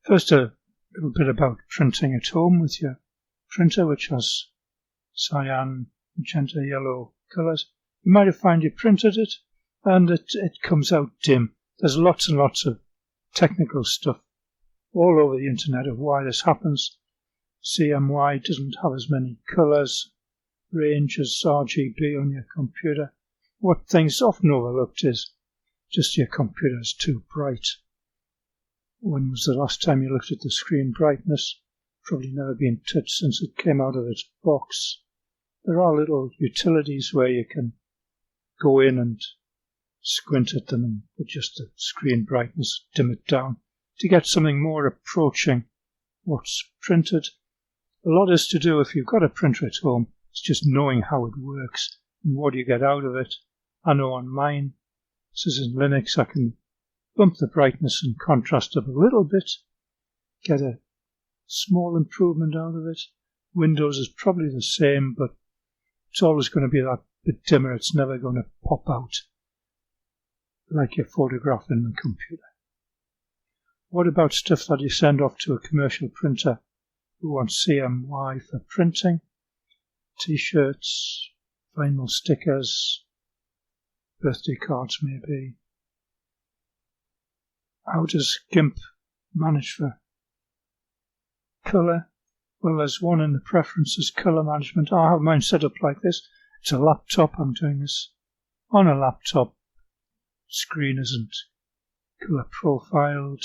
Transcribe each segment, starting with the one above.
First, a little bit about printing at home with your printer, which has cyan, magenta, yellow colours. You might have found you printed it and it comes out dim. There's lots and lots of technical stuff all over the internet of why this happens. CMY doesn't have as many colours range as RGB on your computer. What things often overlooked is just your computer is too bright. When was the last time you looked at the screen brightness? Probably never been touched since it came out of its box. There are little utilities where you can go in and squint at them and adjust the screen brightness, dim it down to get something more approaching what's printed. A lot is to do if you've got a printer at home. It's just knowing how it works and what you get out of it. I know on mine, this is in Linux, I can bump the brightness and contrast up a little bit, get a small improvement out of it. Windows is probably the same, but it's always going to be that bit dimmer. It's never going to pop out like your photograph in the computer. What about stuff that you send off to a commercial printer who wants CMY for printing? T-shirts, vinyl stickers, birthday cards maybe. How does Gimp manage for colour? Well, there's one in the preferences, colour management. I have mine set up like this. It's a laptop. I'm doing this on a laptop. Screen isn't colour profiled.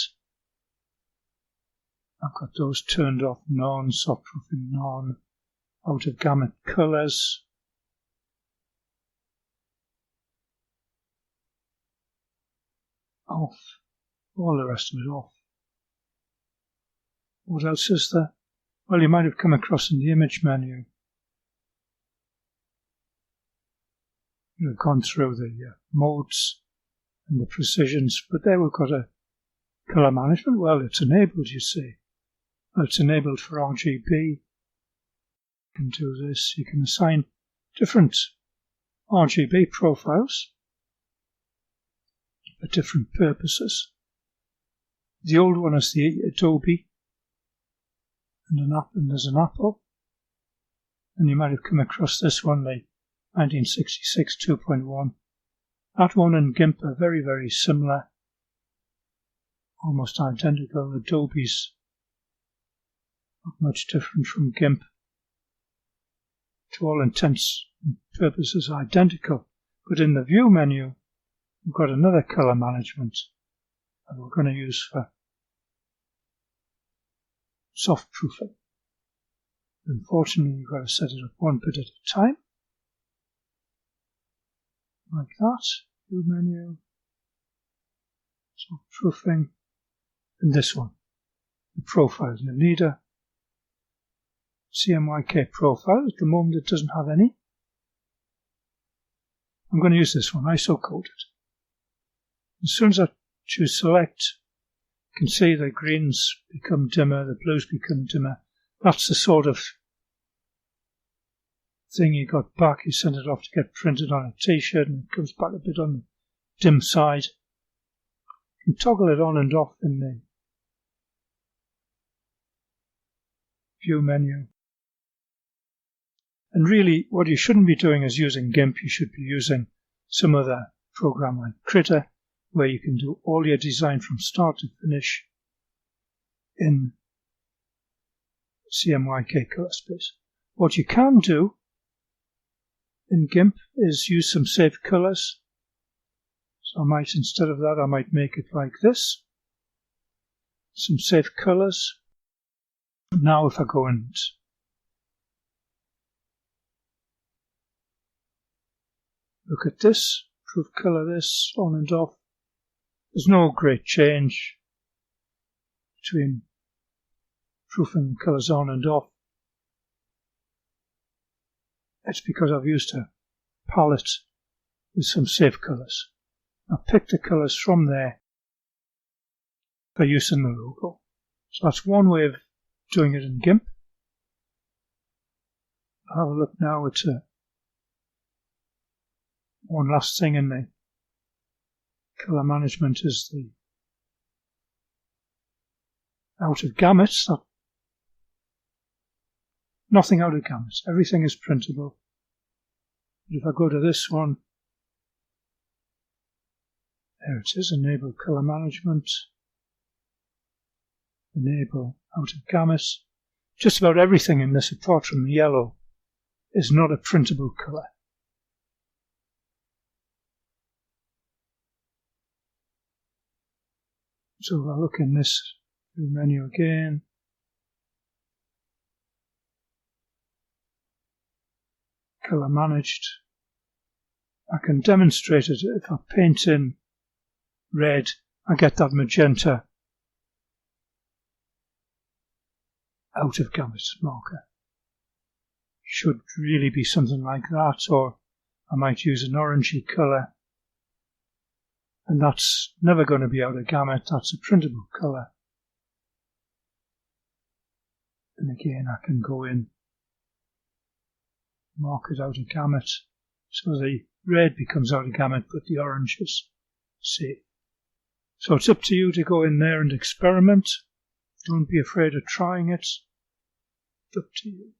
I've got those turned off, none, soft proofing, none, out of gamut colours. Off. All the rest of it off. What else is there? Well, you might have come across in the image menu. You've gone through the modes and the precisions, but there we've got a colour management. Well, it's enabled, you see. Well, it's enabled for RGB. You can do this. You can assign different RGB profiles for different purposes. The old one is the Adobe and there's an Apple. And you might have come across this one, the 1966 2.1. That one and Gimp are very, very similar, almost identical. Adobe's not much different from Gimp. To all intents and purposes identical. But in the View menu, we've got another colour management that we're going to use for soft proofing. Unfortunately, you've got to set it up one bit at a time. Like that. View menu. Soft proofing. And this one. The profile. You need a CMYK profile. At the moment it doesn't have any. I'm going to use this one, ISO coded. As soon as I choose select, you can see the greens become dimmer, the blues become dimmer. That's the sort of thing you got back. You send it off to get printed on a t-shirt and it comes back a bit on the dim side. You can toggle it on and off in the View menu. And really, what you shouldn't be doing is using Gimp. You should be using some other program like Critter, where you can do all your design from start to finish in CMYK color space. What you can do in Gimp is use some saved colors. So I might, instead of that, I might make it like this. Some saved colors. Now if I go and look at this, proof color this, on and off. There's no great change between proofing colors on and off. It's because I've used a palette with some safe colors. I've picked the colors from there for use in the logo. So that's one way of doing it in Gimp. I'll have a look now at one last thing in the color management is the out of gamuts. Nothing out of gamuts. Everything is printable. But if I go to this one, there it is, enable colour management, enable out of gamuts. Just about everything in this, apart from the yellow, is not a printable colour. So if I look in this menu again, colour managed, I can demonstrate it. If I paint in red, I get that magenta out of gamut marker. Should really be something like that, or I might use an orangey colour, and that's never going to be out of gamut. That's a printable colour. And again, I can go in, mark it out of gamut, so the red becomes out of gamut, but the orange is safe. So it's up to you to go in there and experiment. Don't be afraid of trying it. It's up to you.